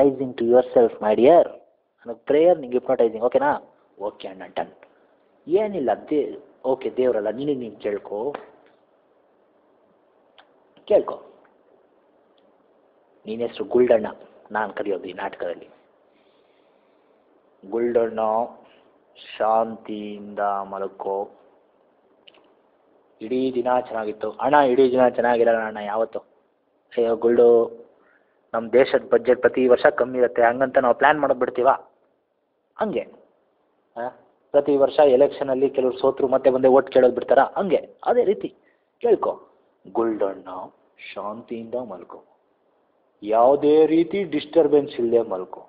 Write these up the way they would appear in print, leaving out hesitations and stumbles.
ಹಿಪ್ನೋಟೈಸಿಂಗ್ to yourself my dear. ನನಗೆ prayer, ನಿಂಗೆ hypnotizing, ಓಕೆನಾ? ಓಕೆ ಅಣ್ಣ, ಡನ್. ಏನಿಲ್ಲ, ಓಕೆ ದೇವರಲ್ಲ, ನಿನಗೆ ನೀನು ಕೇಳ್ಕೊ. ನಿನ್ನ ಹೆಸರು ಗುಲ್ಡಣ್ಣ, ನಾನು ಕರೆಯೋದು ಈ ನಾಟಕದಲ್ಲಿ. ಗುಲ್ಡಣ್ಣ, ಶಾಂತಿಯಿಂದ ಮಲ್ಕೋ. ಇಡೀ ದಿನ ಚೆನ್ನಾಗಿತ್ತು ಅಣ್ಣ. ಇಡೀ ದಿನ ಚೆನ್ನಾಗಿರಲ್ಲ ಅಣ್ಣ ಯಾವತ್ತು. ಅಯ್ಯೋ ಗುಲ್ಡು, ನಮ್ಮ ದೇಶದ ಬಜೆಟ್ ಪ್ರತಿ ವರ್ಷ ಕಮ್ಮಿ ಇರುತ್ತೆ, ಹಂಗಂತ ನಾವು ಪ್ಲ್ಯಾನ್ ಮಾಡೋದು ಬಿಡ್ತೀವ? ಹಂಗೆ ಪ್ರತಿ ವರ್ಷ ಎಲೆಕ್ಷನಲ್ಲಿ ಕೆಲವ್ರು ಸೋತರು ಮತ್ತೆ ಬಂದೆ ಓಟ್ ಕೇಳೋದು ಬಿಡ್ತಾರಾ? ಹಂಗೆ ಅದೇ ರೀತಿ ಕೇಳ್ಕೊ. ಗುಲ್ಡಣ್ಣ, ಶಾಂತಿಯಿಂದ ಮಲ್ಕೋ, ಯಾವುದೇ ರೀತಿ ಡಿಸ್ಟರ್ಬೆನ್ಸ್ ಇಲ್ಲದೆ ಮಲ್ಕೋ.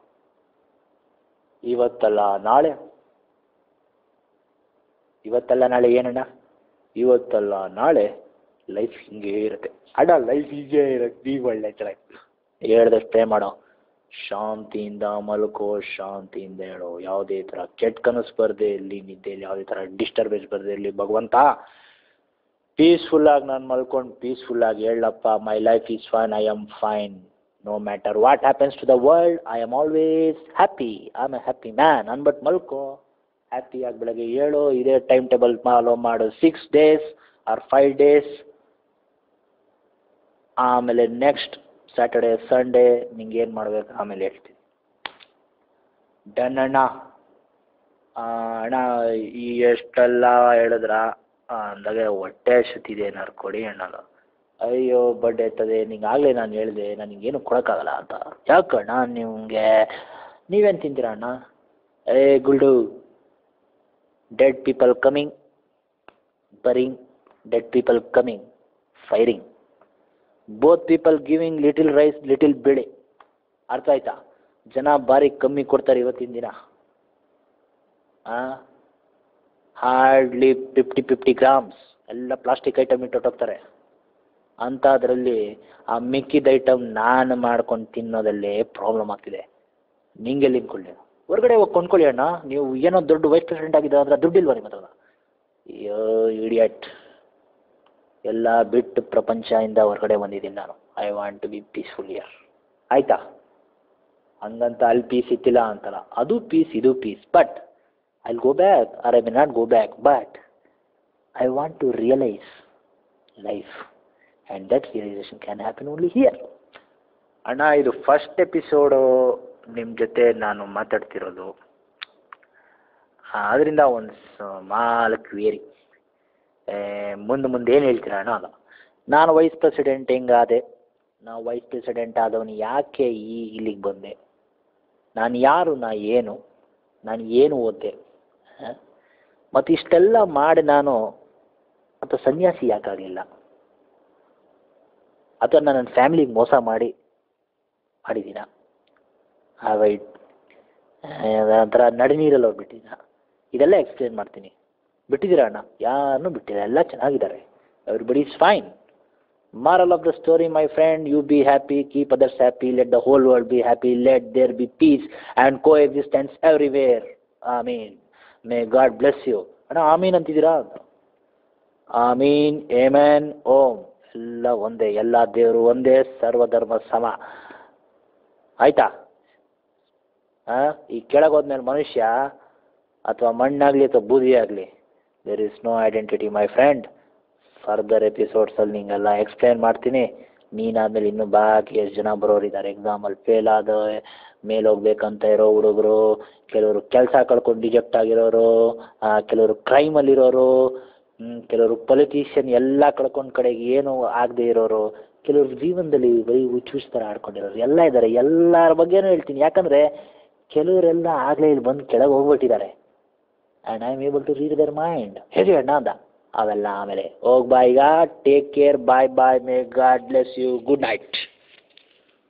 ಇವತ್ತಲ್ಲ ನಾಳೆ ಏನಣ್ಣ? ಇವತ್ತಲ್ಲ ನಾಳೆ ಲೈಫ್ ಹಿಂಗೇ ಇರುತ್ತೆ ಅಣ್ಣ. ಲೈಫ್ ಹೀಗೇ ಇರುತ್ತೆ. ನೀವು ಒಳ್ಳೆ ಚೆನ್ನಾಗಿ ಹೇಳ್ದಷ್ಟು ಪ್ರೇ ಮಾಡೋ. ಶಾಂತಿಯಿಂದ ಮಲ್ಕೋ, ಶಾಂತಿಯಿಂದ ಹೇಳೋ. ಯಾವುದೇ ಥರ ಕೆಟ್ಟ ಕನಸು ಬರದೆ ಇರಲಿ, ನಿದ್ದೆಯಲ್ಲಿ ಯಾವುದೇ ಥರ ಡಿಸ್ಟರ್ಬೆನ್ಸ್ ಬರದೆ ಇರಲಿ. ಭಗವಂತ ಪೀಸ್ಫುಲ್ಲಾಗಿ ನಾನು ಮಲ್ಕೊಂಡು ಪೀಸ್ಫುಲ್ಲಾಗಿ ಹೇಳಪ್ಪ, my life is fine, I am fine. No matter what happens to the world, I am always happy, I am a happy man ಅನ್ಬಟ್ ಮಲ್ಕೋ. ಹ್ಯಾಪಿಯಾಗಿ ಬೆಳಗ್ಗೆ ಹೇಳು. ಇದೇ ಟೈಮ್ ಟೇಬಲ್ ಫಾಲೋ ಮಾಡು 6 days ಆರ್ 5 days. ಆಮೇಲೆ ನೆಕ್ಸ್ಟ್ ಸ್ಯಾಟರ್ಡೇ ಸಂಡೇ ನಿಂಗೆ ಏನು ಮಾಡ್ಬೇಕು ಆಮೇಲೆ ಹೇಳ್ತೀನಿ. ಡನ್ ಅಣ್ಣ. ಅಣ್ಣ ಈ ಎಷ್ಟೆಲ್ಲ ಹೇಳಿದ್ರ ಅಂದಾಗೆ ಹೊಟ್ಟೆ ಹಸಿತಿದೆ, ಏನಾರು ಕೊಡಿ ಅಣ್ಣ. ಅಯ್ಯೋ ಬಡ್ಡೆ ಎತ್ತದೆ, ನಿಂಗೆ ಆಗಲೇ ನಾನು ಹೇಳಿದೆ ನನಗೇನು ಕೊಡೋಕ್ಕಾಗಲ್ಲ ಅಂತ. ಯಾಕಣ್ಣ ನೀವೇನು ತಿಂತೀರ ಅಣ್ಣ? ಏ ಗುಲ್ಡು, dead people coming, burying, dead people coming, firing, both people giving little rice little bele. ಅರ್ಥ ಆಯ್ತಾ? ಜನ ಭಾರಿ ಕಮ್ಮಿ ಕೊಡ್ತಾರೆ ಇವತ್ತಿನ ದಿನ. ಹಾರ್ಡ್ಲಿ 50 grams ಎಲ್ಲ ಪ್ಲಾಸ್ಟಿಕ್ ಐಟಮ್ ಇಟ್ಟೊಟ್ಟೋಗ್ತಾರೆ. ಅಂಥದ್ರಲ್ಲಿ ಆ ಮಿಕ್ಕಿದ ಐಟಮ್ ನಾನು ಮಾಡ್ಕೊಂಡು ತಿನ್ನೋದಲ್ಲೇ ಪ್ರಾಬ್ಲಮ್ ಆಗ್ತಿದೆ. ನಿಂಗೆಲ್ಲಿ ಇನ್ಕೊಳ್ಳಿ, ಹೊರಗಡೆ ಹೋಗಿ ಕೊಂಡ್ಕೊಳ್ಳಿ ಅಣ್ಣ. ನೀವು ಏನೋ ದೊಡ್ಡ ವೈಸ್ ಪ್ರೆಸಿಡೆಂಟ್ ಆಗಿದ್ದ ಅಂದ್ರೆ ದುಡ್ಡಿಲ್ವ ನಿಮ್ಮ ಹತ್ರ? ಅಯ್ಯೋ ಇಡಿಯಟ್, ಎಲ್ಲ ಬಿಟ್ಟು ಪ್ರಪಂಚದಿಂದ ಹೊರಗಡೆ ಬಂದಿದ್ದೀನಿ ನಾನು. I want to be peaceful here. ಆಯಿತಾ? ಹಂಗಂತ ಅಲ್ಲಿ ಪೀಸ್ ಇತ್ತಿಲ್ಲ ಅಂತಲ್ಲ, ಅದು ಪೀಸ್ ಇದು peace. But I will go back or I may not go back, but I want to realise life and that realisation can happen only here. ಅಣ್ಣ ಇದು first episode ನಿಮ್ಮ ಜೊತೆ ನಾನು ಮಾತಾಡ್ತಿರೋದು, ಅದರಿಂದ ಒಂದು ಮಾಲಕ್ ವೇರಿ. ಮುಂದೆ ಏನು ಹೇಳ್ತೀರ ಅಣ್ಣ? ಅಲ್ಲ, ನಾನು ವೈಸ್ ಪ್ರೆಸಿಡೆಂಟ್ ಹೆಂಗಾದೆ? ನಾವು ವೈಸ್ ಪ್ರೆಸಿಡೆಂಟ್ ಆದವನು ಯಾಕೆ ಇಲ್ಲಿಗೆ ಬಂದೆ? ನಾನು ಯಾರು? ನಾನು ಏನು ಓದಿದೆ? ಮತ್ತು ಇಷ್ಟೆಲ್ಲ ಮಾಡಿ ನಾನು ಅಥವಾ ಸನ್ಯಾಸಿ ಯಾಕಾಗಲಿಲ್ಲ? ಅಥವಾ ನಾನು ನನ್ನ ಫ್ಯಾಮಿಲಿಗೆ ಮೋಸ ಮಾಡಿದ್ದೀನ? ಒಂಥರ ನಡಿನೀರಲ್ಲಿ ಹೋಗ್ಬಿಟ್ಟಿದ್ದೀನ? ಇದೆಲ್ಲ ಎಕ್ಸ್ಪ್ಲೇನ್ ಮಾಡ್ತೀನಿ. ಬಿಟ್ಟಿದ್ದೀರಾ ಅಣ್ಣ? ಯಾರನ್ನೂ ಬಿಟ್ಟಿಲ್ಲ, ಎಲ್ಲ ಚೆನ್ನಾಗಿದ್ದಾರೆ. Everybody is fine. Moral of the story my friend, you be happy, keep others happy, let the whole world be happy, let there be peace and coexistence everywhere. ಆಮೀನ್. May God bless you. ಅಣ್ಣ ಆಮೀನ್ ಅಂತಿದ್ದೀರಾ? ಆಮೀನ್, ಏಮನ್, ಓಂ. ಎಲ್ಲ ಒಂದೇ, ಎಲ್ಲ ದೇವರು ಒಂದೇ, ಸರ್ವಧರ್ಮ ಸಮ. ಆಯಿತಾ? ಈ ಕೆಳಗೋದ್ಮೇಲೆ ಮನುಷ್ಯ ಅಥವಾ ಮಣ್ಣಾಗಲಿ ಅಥವಾ ಬೂದಿ ಆಗಲಿ, there is no identity my friend. Further ಎಪಿಸೋಡ್ಸಲ್ಲಿ ನಿಂಗೆಲ್ಲ ಎಕ್ಸ್ಪ್ಲೇನ್ ಮಾಡ್ತೀನಿ. ನೀನಾದ್ಮೇಲೆ ಇನ್ನೂ ಬಾಕಿ ಎಷ್ಟು ಜನ ಬರೋರಿದ್ದಾರೆ. ಎಕ್ಸಾಮಲ್ಲಿ ಫೇಲ್ ಆದ ಮೇಲೆ ಹೋಗ್ಬೇಕಂತ ಇರೋ ಹುಡುಗರು, ಕೆಲವರು ಕೆಲಸ ಕಳ್ಕೊಂಡು ಡಿಜೆಕ್ಟ್ ಆಗಿರೋರು, ಕೆಲವರು ಕ್ರೈಮಲ್ಲಿರೋರು, ಕೆಲವರು ಪೊಲಿಟಿಷಿಯನ್ ಎಲ್ಲ ಕಳ್ಕೊಂಡು ಕಡೆಗೆ ಏನು ಆಗದೆ ಇರೋರು, ಕೆಲವರು ಜೀವನದಲ್ಲಿ ಬರೀ ಹುಚ್ಚು ಥರ ಆಡ್ಕೊಂಡಿರೋರು ಎಲ್ಲ ಇದ್ದಾರೆ. ಎಲ್ಲರ ಬಗ್ಗೆನೂ ಹೇಳ್ತೀನಿ. ಯಾಕಂದರೆ ಕೆಲವರೆಲ್ಲ ಆಗಲೇ ಇಲ್ಲಿ ಬಂದು ಕೆಳಗೆ ಹೋಗ್ಬಿಟ್ಟಿದ್ದಾರೆ. And I am able to read their mind. ಹೇಳಿ ಅಣ್ಣ ಅಂದ. ಅವೆಲ್ಲ ಆಮೇಲೆ. ಹೋಗಿ ಬಾಯ್ ಈಗ. Take care. Bye bye. May God bless you. Good night.